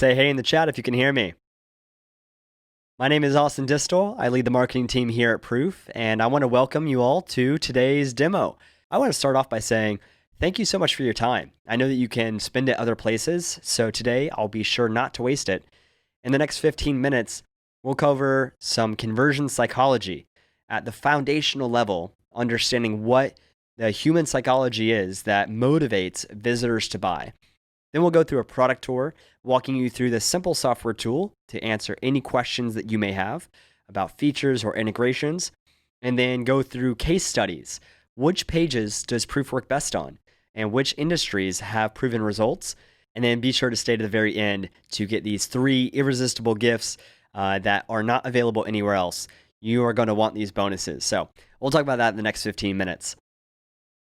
Say hey in the chat if you can hear me. My name is Austin Distel. I lead the marketing team here at Proof, and I want to welcome you all to today's demo. I want to start off by saying thank you so much for your time. I know that you can spend it other places, so today I'll be sure not to waste it. In the next 15 minutes, we'll cover some conversion psychology at the foundational level, understanding what the human psychology is that motivates visitors to buy. Then we'll go through a product tour, walking you through this simple software tool to answer any questions that you may have about features or integrations, and then go through case studies. Which pages does Proof work best on, and which industries have proven results? And then be sure to stay to the very end to get these 3 irresistible gifts that are not available anywhere else. You are going to want these bonuses. So we'll talk about that in the next 15 minutes.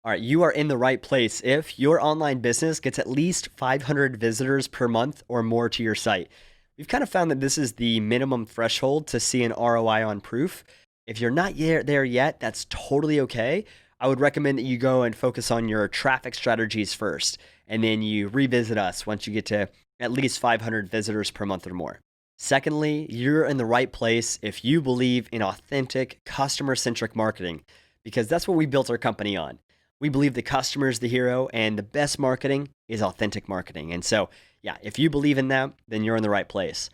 All right, you are in the right place if your online business gets at least 500 visitors per month or more to your site. We've kind of found that this is the minimum threshold to see an ROI on Proof. If you're not there yet, that's totally okay. I would recommend that you go and focus on your traffic strategies first, and then you revisit us once you get to at least 500 visitors per month or more. Secondly, you're in the right place if you believe in authentic, customer-centric marketing, because that's what we built our company on. We believe the customer is the hero, and the best marketing is authentic marketing. And so, yeah, if you believe in that, then you're in the right place.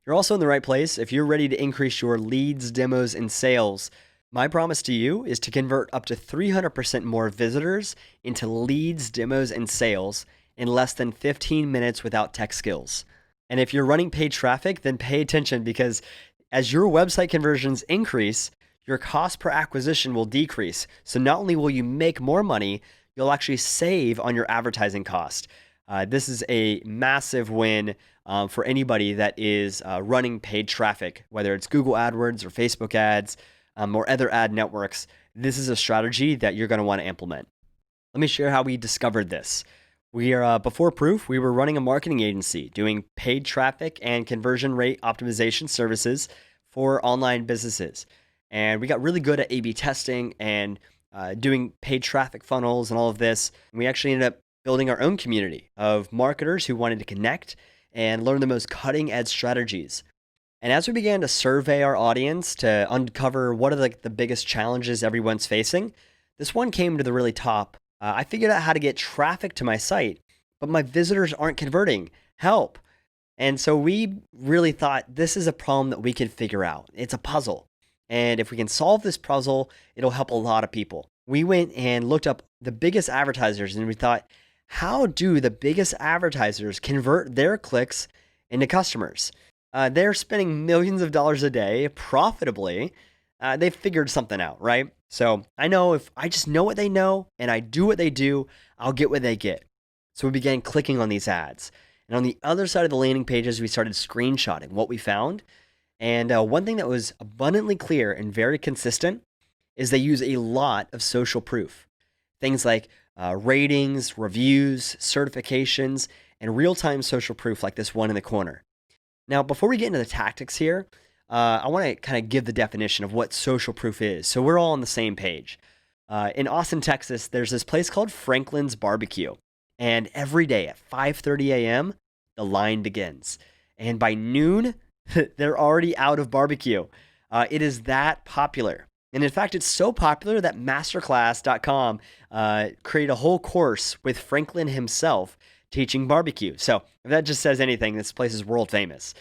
You're also in the right place if you're ready to increase your leads, demos, and sales. My promise to you is to convert up to 300% more visitors into leads, demos, and sales in less than 15 minutes without tech skills. And if you're running paid traffic, then pay attention, because as your website conversions increase, your cost per acquisition will decrease. So not only will you make more money, you'll actually save on your advertising cost. This is a massive win for anybody that is running paid traffic, whether it's Google AdWords or Facebook ads or other ad networks. This is a strategy that you're going to want to implement. Let me share how we discovered this. We are before Proof, we were running a marketing agency doing paid traffic and conversion rate optimization services for online businesses. And we got really good at A/B testing and doing paid traffic funnels and all of this. And we actually ended up building our own community of marketers who wanted to connect and learn the most cutting edge strategies. And as we began to survey our audience to uncover what are the biggest challenges everyone's facing, this one came to the really top. I figured out how to get traffic to my site, but my visitors aren't converting. Help. And so we really thought this is a problem that we can figure out. It's a puzzle. And if we can solve this puzzle, it'll help a lot of people. We went and looked up the biggest advertisers, and we thought, how do the biggest advertisers convert their clicks into customers? They're spending millions of dollars a day profitably. They figured something out, right? So I know if I just know what they know and I do what they do, I'll get what they get. So we began clicking on these ads. And on the other side of the landing pages, we started screenshotting what we found. And one thing that was abundantly clear and very consistent is they use a lot of social proof. Things like ratings, reviews, certifications, and real-time social proof like this one in the corner. Now, before we get into the tactics here, I want to kind of give the definition of what social proof is, so we're all on the same page. In Austin, Texas, there's this place called Franklin's Barbecue. And every day at 5:30 a.m., the line begins. And by noon, they're already out of barbecue. It is that popular. And in fact, it's so popular that masterclass.com created a whole course with Franklin himself teaching barbecue. So if that just says anything, this place is world famous.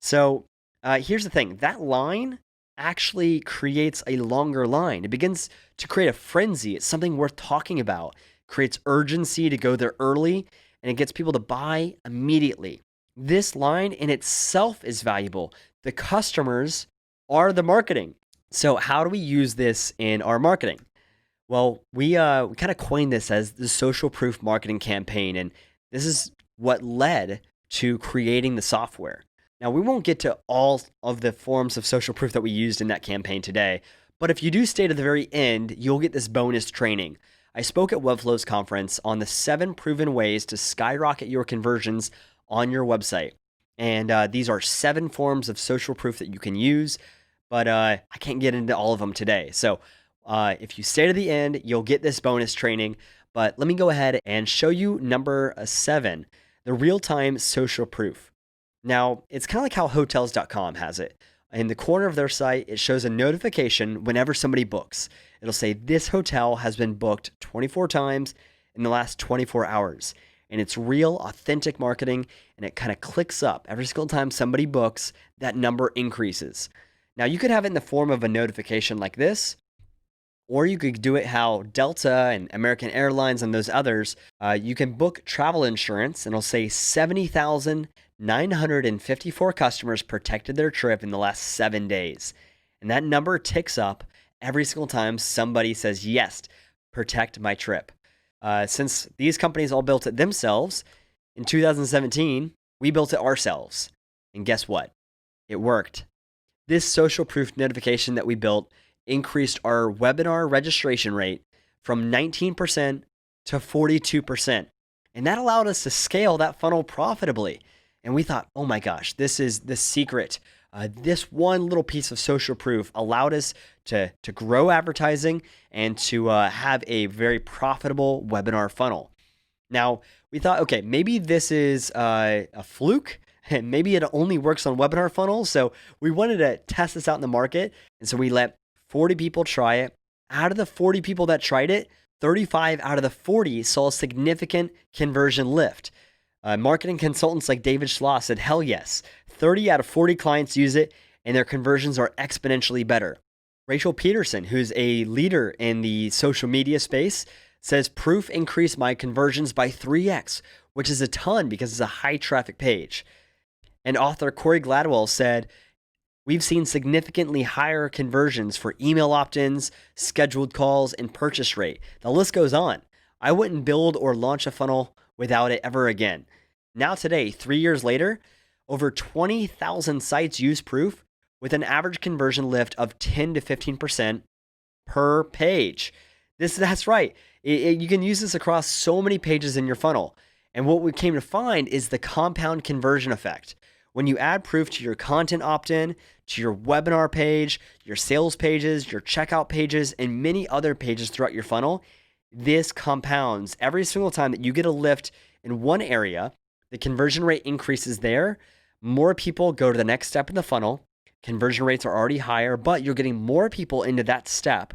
So here's the thing. That line actually creates a longer line. It begins to create a frenzy. It's something worth talking about. Creates urgency to go there early, and it gets people to buy immediately. This line in itself is valuable. The customers are the marketing. So how do we use this in our marketing? Well, we kind of coined this as the social proof marketing campaign, and this is what led to creating the software. Now, we won't get to all of the forms of social proof that we used in that campaign today, but if you do stay to the very end, you'll get this bonus training. I spoke at Webflow's conference on the 7 proven ways to skyrocket your conversions on your website. And these are 7 forms of social proof that you can use, but I can't get into all of them today. So if you stay to the end, you'll get this bonus training. But let me go ahead and show you number 7, the real-time social proof. Now, it's kind of like how hotels.com has it. In the corner of their site, it shows a notification whenever somebody books. It'll say, this hotel has been booked 24 times in the last 24 hours. And it's real, authentic marketing, and it kind of clicks up. Every single time somebody books, that number increases. Now, you could have it in the form of a notification like this, or you could do it how Delta and American Airlines and those others, you can book travel insurance and it'll say 70,954 customers protected their trip in the last 7 days. And that number ticks up every single time somebody says, yes, protect my trip. Since these companies all built it themselves, in 2017, we built it ourselves. And guess what? It worked. This social proof notification that we built increased our webinar registration rate from 19% to 42%. And that allowed us to scale that funnel profitably. And we thought, oh my gosh, this is the secret. This one little piece of social proof allowed us to grow advertising and to have a very profitable webinar funnel. Now, we thought, okay, maybe this is a fluke. And maybe it only works on webinar funnels. So we wanted to test this out in the market. And so we let 40 people try it. Out of the 40 people that tried it, 35 out of the 40 saw a significant conversion lift. Marketing consultants like David Schloss said, hell yes. 30 out of 40 clients use it, and their conversions are exponentially better. Rachel Peterson, who's a leader in the social media space, says Proof increased my conversions by 3x, which is a ton because it's a high traffic page. And author Corey Gladwell said, we've seen significantly higher conversions for email opt-ins, scheduled calls, and purchase rate. The list goes on. I wouldn't build or launch a funnel without it ever again. Now today, 3 years later, over 20,000 sites use Proof with an average conversion lift of 10 to 15% per page. That's right. You can use this across so many pages in your funnel. And what we came to find is the compound conversion effect. When you add Proof to your content opt-in, to your webinar page, your sales pages, your checkout pages, and many other pages throughout your funnel, this compounds. Every single time that you get a lift in one area, the conversion rate increases there. More people go to the next step in the funnel. Conversion rates are already higher, but you're getting more people into that step.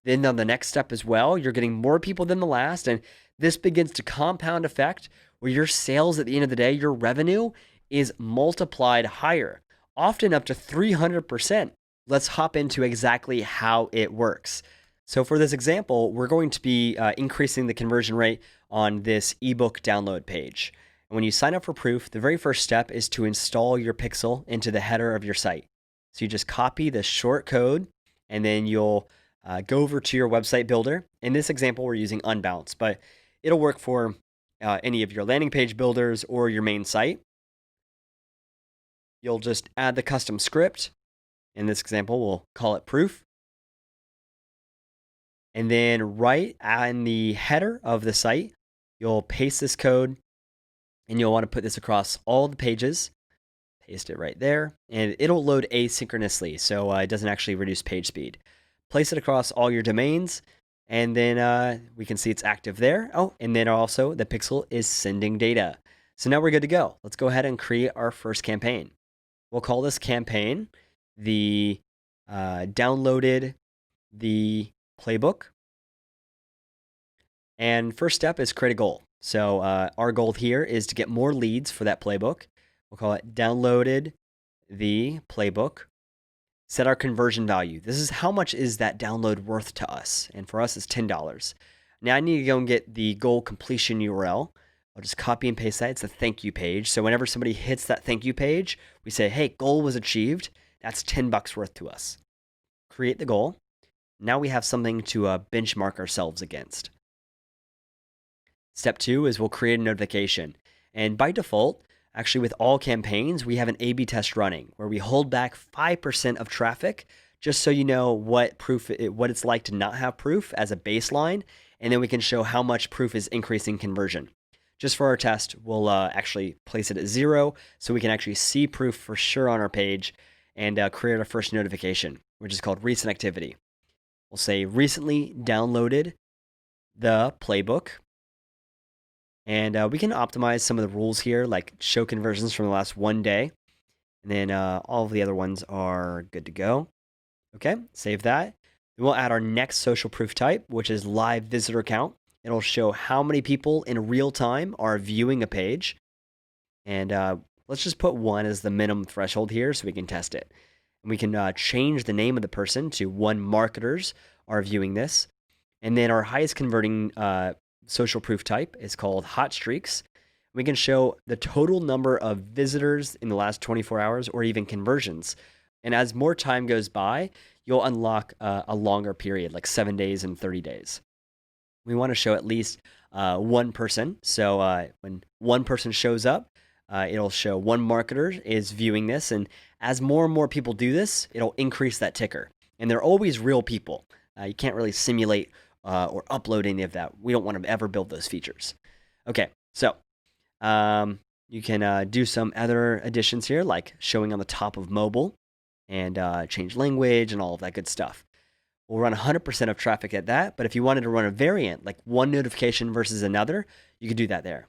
Then on the next step as well, you're getting more people than the last. And this begins to compound effect where your sales at the end of the day, your revenue is multiplied higher, often up to 300%. Let's hop into exactly how it works. So for this example, we're going to be increasing the conversion rate on this ebook download page. And when you sign up for Proof, the very first step is to install your pixel into the header of your site. So you just copy the short code, and then you'll go over to your website builder. In this example, we're using Unbounce, but it'll work for any of your landing page builders or your main site. You'll just add the custom script. In this example, we'll call it Proof. And then right in the header of the site, you'll paste this code, and you'll want to put this across all the pages. Paste it right there, and it'll load asynchronously, so it doesn't actually reduce page speed. Place it across all your domains, and then we can see it's active there. Oh, and then also the pixel is sending data. So now we're good to go. Let's go ahead and create our first campaign. We'll call this campaign the downloaded the playbook. And first step is create a goal. So our goal here is to get more leads for that playbook. We'll call it downloaded the playbook. Set our conversion value. This is how much is that download worth to us. And for us, it's $10. Now I need to go and get the goal completion URL. I'll just copy and paste that. It's a thank you page. So whenever somebody hits that thank you page, we say, hey, goal was achieved. That's $10 worth to us. Create the goal. Now we have something to benchmark ourselves against. Step 2 is we'll create a notification. And by default, actually with all campaigns, we have an A/B test running where we hold back 5% of traffic just so you know what it's like to not have Proof as a baseline. And then we can show how much Proof is increasing conversion. Just for our test, we'll actually place it at 0 so we can actually see Proof for sure on our page and create our first notification, which is called recent activity. We'll say recently downloaded the playbook. And we can optimize some of the rules here, like show conversions from the last 1 day. And then all of the other ones are good to go. Okay, save that. Then we'll add our next social proof type, which is live visitor count. It'll show how many people in real time are viewing a page. And let's just put 1 as the minimum threshold here so we can test it. And we can change the name of the person to 1 marketers are viewing this. And then our highest converting social proof type is called hot streaks. We can show the total number of visitors in the last 24 hours or even conversions. And as more time goes by, you'll unlock a longer period, like 7 days and 30 days. We want to show at least 1 person. So when 1 person shows up, it'll show 1 marketer is viewing this. And as more and more people do this, it'll increase that ticker. And they're always real people. You can't really simulate or upload any of that. We don't want to ever build those features. Okay, so you can do some other additions here, like showing on the top of mobile and change language and all of that good stuff. We'll run 100% of traffic at that, but if you wanted to run a variant, like 1 notification versus another, you could do that there.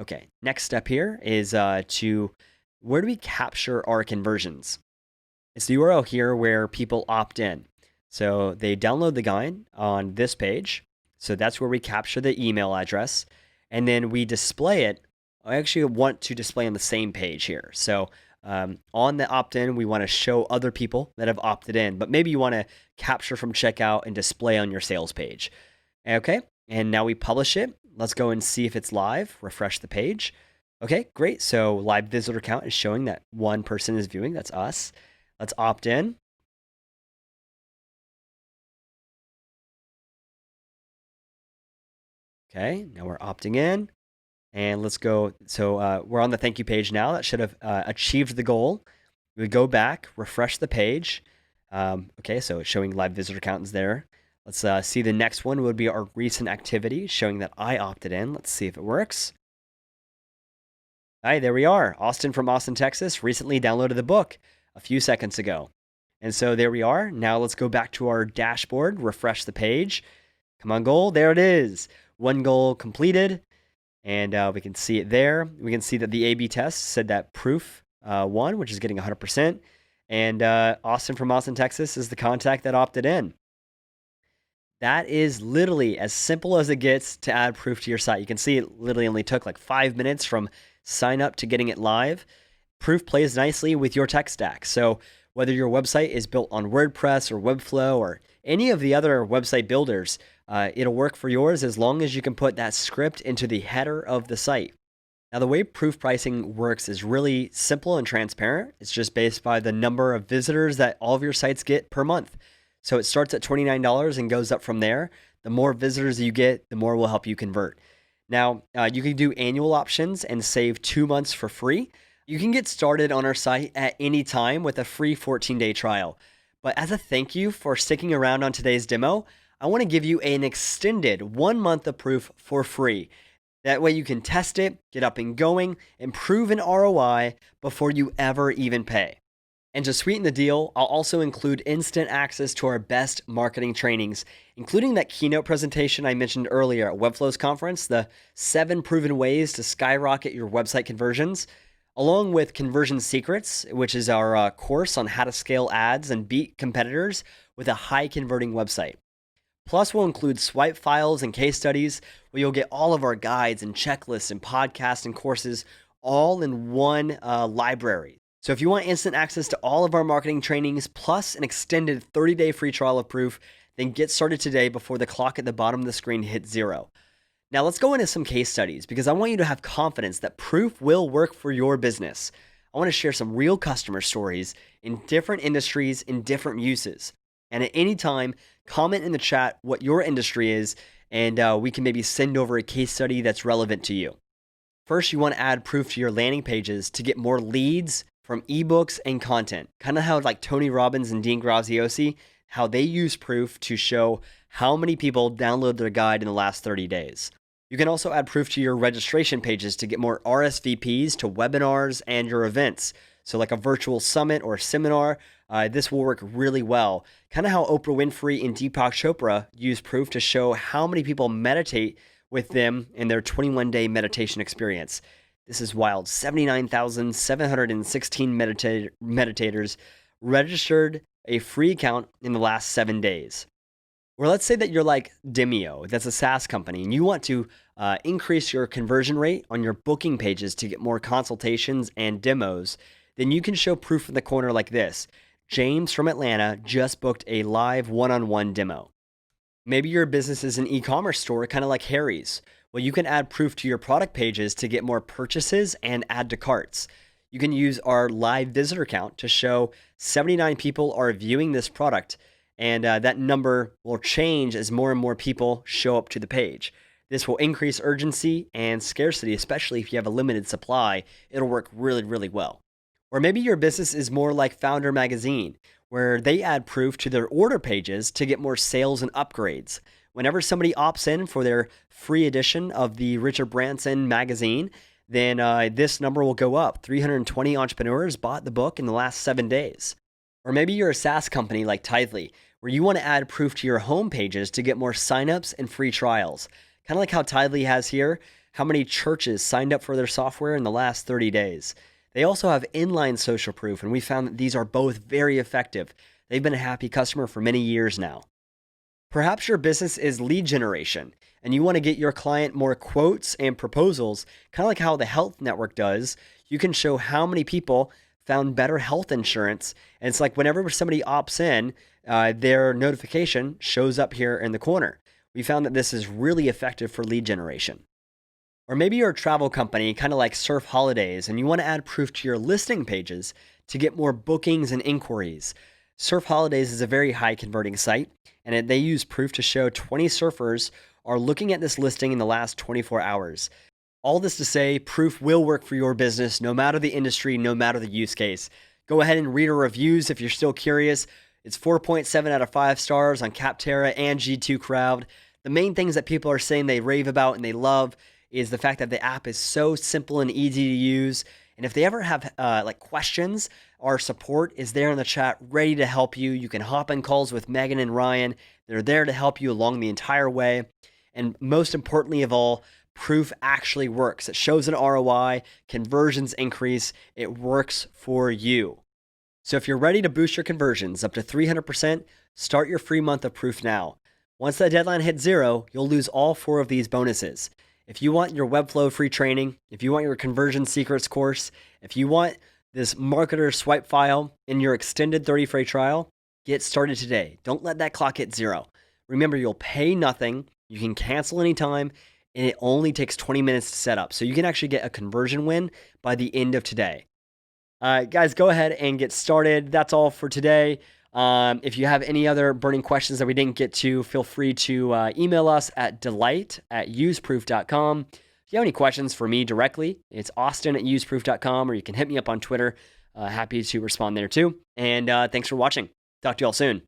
Okay, next step here is where do we capture our conversions? It's the URL here where people opt in. So they download the guide on this page. So that's where we capture the email address. And then we display it. I actually want to display on the same page here. So on the opt-in, we want to show other people that have opted in. But maybe you want to capture from checkout and display on your sales page. Okay, and now we publish it. Let's go and see if it's live. Refresh the page. Okay, great. So live visitor count is showing that 1 person is viewing. That's us. Let's opt in. Okay, now we're opting in. And let's go. So we're on the thank you page now. That should have achieved the goal. We would go back, refresh the page. Okay, so it's showing live visitor count is there. Let's see the next one would be our recent activity, showing that I opted in. Let's see if it works. Hi, there we are. Austin from Austin, Texas, recently downloaded the book a few seconds ago. And so there we are. Now let's go back to our dashboard, refresh the page. Come on, goal. There it is. 1 goal completed. And we can see it there. We can see that the A/B test said that proof won, which is getting 100%. And Austin from Austin, Texas is the contact that opted in. That is literally as simple as it gets to add proof to your site. You can see it literally only took like 5 minutes from sign up to getting it live. Proof plays nicely with your tech stack. So whether your website is built on WordPress or Webflow or any of the other website builders, it'll work for yours as long as you can put that script into the header of the site. Now, the way proof pricing works is really simple and transparent. It's just based by the number of visitors that all of your sites get per month. So it starts at $29 and goes up from there. The more visitors you get, the more will help you convert. Now, you can do annual options and save 2 months for free. You can get started on our site at any time with a free 14-day trial. But as a thank you for sticking around on today's demo, I want to give you an extended 1 month of proof for free. That way you can test it, get up and going, and prove an ROI before you ever even pay. And to sweeten the deal, I'll also include instant access to our best marketing trainings, including that keynote presentation I mentioned earlier at Webflow's conference, the 7 proven ways to skyrocket your website conversions, along with Conversion Secrets, which is our course on how to scale ads and beat competitors with a high converting website. Plus, we'll include swipe files and case studies where you'll get all of our guides and checklists and podcasts and courses all in one library. So if you want instant access to all of our marketing trainings plus an extended 30-day free trial of Proof, then get started today before the clock at the bottom of the screen hits 0. Now let's go into some case studies because I want you to have confidence that Proof will work for your business. I want to share some real customer stories in different industries, in different uses. And at any time, comment in the chat what your industry is, and we can maybe send over a case study that's relevant to you. First, you want to add Proof to your landing pages to get more leads from ebooks and content. Kind of how like Tony Robbins and Dean Graziosi, how they use Proof to show how many people download their guide in the last 30 days. You can also add Proof to your registration pages to get more RSVPs to webinars and your events. So like a virtual summit or seminar, this will work really well. Kind of how Oprah Winfrey and Deepak Chopra use Proof to show how many people meditate with them in their 21-day meditation experience. This is wild. 79,716 meditators registered a free account in the last 7 days. Or let's say that you're like Demio, that's a SaaS company, and you want to increase your conversion rate on your booking pages to get more consultations and demos, then you can show proof in the corner like this. James from Atlanta just booked a live one-on-one demo. Maybe your business is an e-commerce store, kind of like Harry's. Well, you can add proof to your product pages to get more purchases and add to carts. You can use our live visitor count to show 79 people are viewing this product, and that number will change as more and more people show up to the page. This will increase urgency and scarcity, especially if you have a limited supply. It'll work really, really well. Or maybe your business is more like Founder Magazine, where they add proof to their order pages to get more sales and upgrades. Whenever somebody opts in for their free edition of the Richard Branson magazine, then this number will go up. 320 entrepreneurs bought the book in the last 7 days. Or maybe you're a SaaS company like Tithely, where you want to add proof to your home pages to get more signups and free trials. Kind of like how Tithely has here, how many churches signed up for their software in the last 30 days. They also have inline social proof, and we found that these are both very effective. They've been a happy customer for many years now. Perhaps your business is lead generation, and you want to get your client more quotes and proposals, kind of like how the Health Network does. You can show how many people found better health insurance, and it's like whenever somebody opts in, their notification shows up here in the corner. We found that this is really effective for lead generation. Or maybe you're a travel company, kind of like Surf Holidays, and you want to add proof to your listing pages to get more bookings and inquiries. Surf Holidays is a very high converting site, and they use proof to show 20 surfers are looking at this listing in the last 24 hours. All this to say, proof will work for your business, no matter the industry, no matter the use case. Go ahead and read our reviews if you're still curious. It's 4.7 out of 5 stars on Capterra and G2 Crowd. The main things that people are saying they rave about and they love is the fact that the app is so simple and easy to use. And if they ever have questions, our support is there in the chat ready to help you. You can hop on calls with Megan and Ryan. They're there to help you along the entire way. And most importantly of all, proof actually works. It shows an ROI, conversions increase, it works for you. So if you're ready to boost your conversions up to 300%, start your free month of proof now. Once that deadline hits 0, you'll lose all 4 of these bonuses. If you want your Webflow free training, if you want your conversion secrets course, if you want this marketer swipe file in your extended 30-day trial, get started today. Don't let that clock hit 0. Remember, you'll pay nothing. You can cancel anytime, and it only takes 20 minutes to set up. So you can actually get a conversion win by the end of today. Guys, go ahead and get started. That's all for today. If you have any other burning questions that we didn't get to, feel free to email us at delight@useproof.com. If you have any questions for me directly, it's austin@useproof.com, or you can hit me up on Twitter. Happy to respond there too. And thanks for watching. Talk to you all soon.